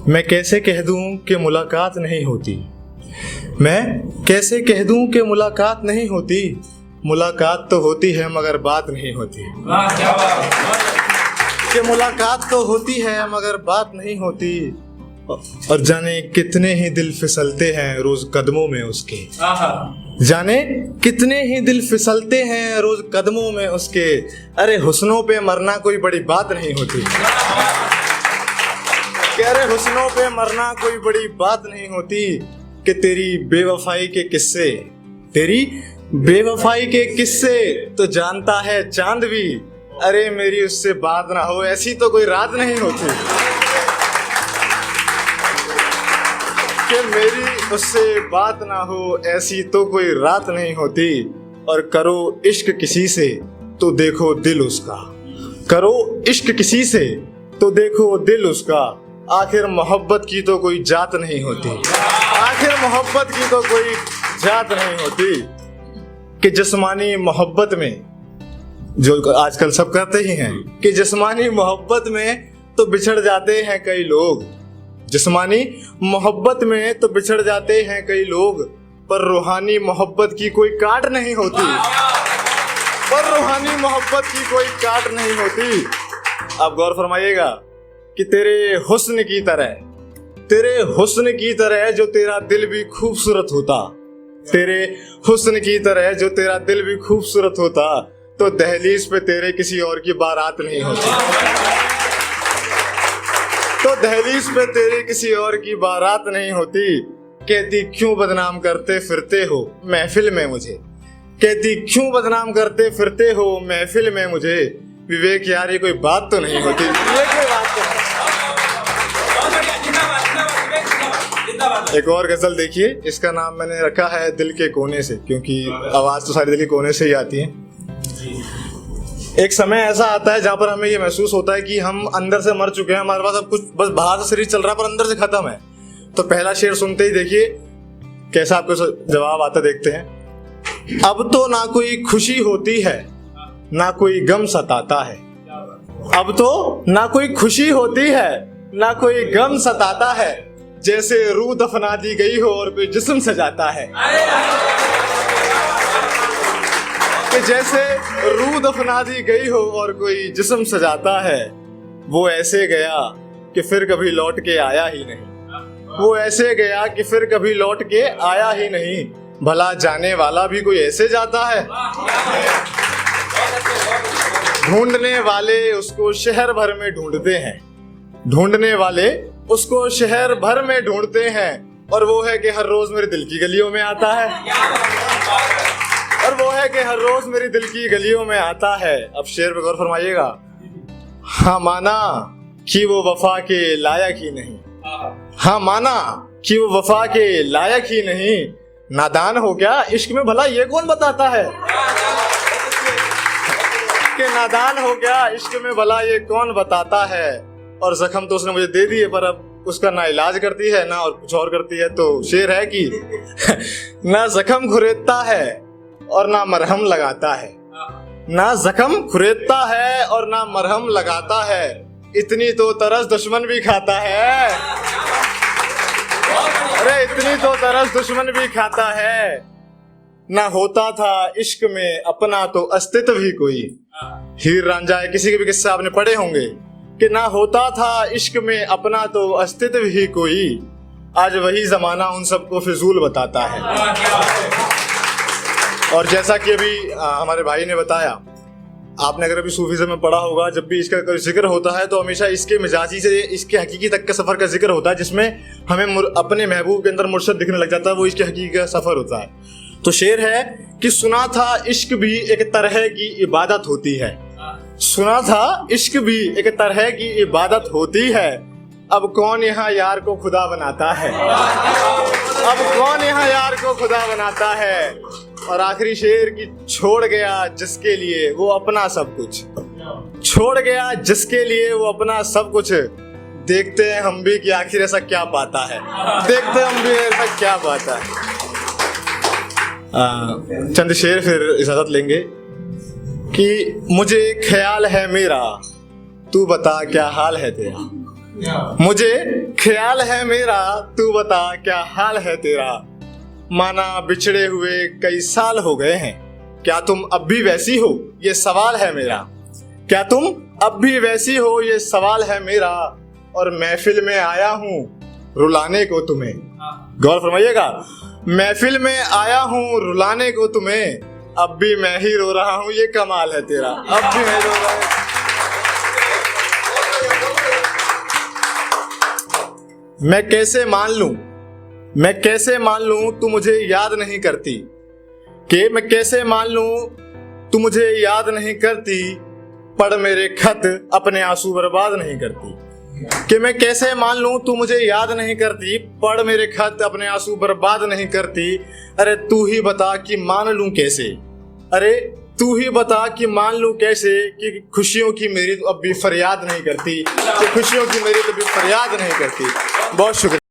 मैं कैसे कह दूं कि मुलाकात नहीं होती। मैं कैसे कह दूं कि मुलाकात नहीं होती। मुलाकात तो होती है मगर बात नहीं होती। क्या बात। कि मुलाकात तो होती है मगर बात नहीं होती। और जाने कितने ही दिल फिसलते हैं रोज कदमों में उसके। जाने कितने ही दिल फिसलते हैं रोज कदमों में उसके। अरे हुस्नों पे मरना कोई बड़ी बात नहीं होती। कि अरे हुस्नों पे मरना कोई बड़ी बात नहीं होती। कि तेरी बेवफाई के किस्से, तेरी बेवफाई के किस्से तो जानता है चांद भी। अरे मेरी उससे बात ना हो ऐसी तो कोई रात नहीं होती। कि मेरी उससे बात ना हो ऐसी तो कोई रात नहीं होती। और करो इश्क किसी से तो देखो दिल उसका। करो इश्क किसी से तो देखो दिल उसका। आखिर मोहब्बत की तो कोई जात नहीं होती। आखिर मोहब्बत की तो कोई जात नहीं होती। कि जिस्मानी मोहब्बत में, जो आजकल सब करते ही हैं, कि जिस्मानी मोहब्बत में तो बिछड़ जाते हैं कई लोग। जिस्मानी मोहब्बत में तो बिछड़ जाते हैं कई लोग। पर रूहानी मोहब्बत की कोई काट नहीं होती। पर रूहानी मोहब्बत की कोई काट नहीं होती। आप गौर फरमाइएगा कि तेरे हुस्न की तरह, तेरे हुस्न की तरह जो तेरा दिल भी खूबसूरत होता। तेरे हुस्न की तरह जो तेरा दिल भी खूबसूरत होता तो दहलीज पे तेरे किसी और की बारात नहीं होती। तो दहलीज पे तेरे किसी और की बारात नहीं होती। कहती क्यों बदनाम करते फिरते हो महफिल में मुझे। कहती क्यों बदनाम करते फिरते हो महफिल में मुझे। विवेक यार ये कोई बात तो नहीं होती। ये कोई बात तो नहीं। एक और गजल देखिए, इसका नाम मैंने रखा है दिल के कोने से, क्योंकि आवाज तो सारी दिल के कोने से ही आती है। एक समय ऐसा आता है जहां पर हमें ये महसूस होता है कि हम अंदर से मर चुके हैं, हमारे पास अब कुछ बस बाहर से शरीर चल रहा है पर अंदर से खत्म है। तो पहला शेर सुनते ही देखिए कैसा आपको जवाब आता, देखते हैं। अब तो ना कोई खुशी होती है ना कोई गम सताता है। अब तो ना कोई खुशी होती है ना कोई गम सताता है। जैसे रूह दफना दी गई हो और कोई जिस्म सजाता है। कि जैसे रूह दफना दी गई हो और कोई जिस्म सजाता है। वो ऐसे गया कि फिर कभी लौट के आया ही नहीं। वो ऐसे गया कि फिर कभी लौट के आया ही नहीं। भला जाने वाला भी कोई ऐसे जाता है। ढूंढने वाले उसको शहर भर में ढूंढते हैं। ढूंढने वाले उसको शहर भर में ढूंढते हैं। और वो है कि हर रोज मेरे दिल की गलियों में आता है। और वो है कि हर रोज मेरी दिल की गलियों में आता है। अब शेर पे गौर फरमाइएगा। हाँ माना कि वो वफा के लायक ही नहीं। हाँ माना कि वो वफा के लायक ही नहीं। नादान हो गया इश्क में भला ये कौन बताता है। कि नादान हो गया इश्क में भला ये कौन बताता है। और जख्म तो उसने मुझे दे दिए पर अब उसका ना इलाज करती है ना और कुछ और करती है। तो शेर है कि ना जख्म खुरेदता है और ना मरहम लगाता है। ना जख्म खुरेदता है और ना मरहम लगाता है। इतनी तो तरस दुश्मन भी खाता है। अरे इतनी तो तरस दुश्मन भी खाता है। ना होता था इश्क में अपना तो अस्तित्व ही कोई। हीर रांझा है, किसी के भी किस्से आपने पढ़े होंगे कि ना होता था इश्क में अपना तो अस्तित्व ही कोई। आज वही जमाना उन सबको फिजूल बताता है। और जैसा कि अभी हमारे भाई ने बताया, आपने अगर अभी सूफीज़्म में पढ़ा होगा, जब भी इसका कोई जिक्र होता है तो हमेशा इसके मिजाजी से इसके हकीकी तक के सफर का जिक्र होता है, जिसमें हमें अपने महबूब के अंदर मुर्शद दिखने लग जाता है। वो इसके हकीकी का सफर होता है। तो शेर है कि सुना था इश्क भी एक तरह की इबादत होती है। सुना था इश्क भी एक तरह की इबादत होती है। अब कौन यहाँ यार को खुदा बनाता है। अब कौन यहाँ यार को खुदा बनाता है। और आखिरी शेर की छोड़ गया जिसके लिए वो अपना सब कुछ। छोड़ गया जिसके लिए वो अपना सब कुछ। देखते हैं हम भी कि आखिर ऐसा क्या पाता है। देखते हैं हम भी ऐसा क्या पाता है। चंद शेर फिर इजाजत लेंगे कि मुझे ख्याल है मेरा, तू बता क्या हाल है तेरा। मुझे ख्याल है मेरा, तू बता क्या हाल है तेरा। माना बिछड़े हुए कई साल हो गए हैं, क्या तुम अब भी वैसी हो, ये सवाल है मेरा। क्या तुम अब भी वैसी हो, ये सवाल है मेरा। और महफिल में आया हूँ रुलाने को तुम्हें। गौर फरमाइएगा, महफिल में आया हूँ रुलाने को तुम्हें, अब भी मैं ही रो रहा हूँ, ये कमाल है तेरा। अब भी मैं रो रहा हूँ। मैं कैसे मान लूं तू मुझे याद नहीं करती। कि मैं कैसे मान लूं तू मुझे याद नहीं करती, पढ़ मेरे खत अपने आंसू बर्बाद नहीं करती। कि मैं कैसे मान लूं तू मुझे याद नहीं करती, पढ़ मेरे खत अपने आंसू बर्बाद नहीं करती। अरे तू ही बता कि मान लूं कैसे, अरे तू ही बता कि मान लूं कैसे, कि खुशियों की मेरी तो अब भी फरियाद नहीं करती, कि खुशियों की मेरी तो भी फरियाद नहीं करती। बहुत शुक्रिया।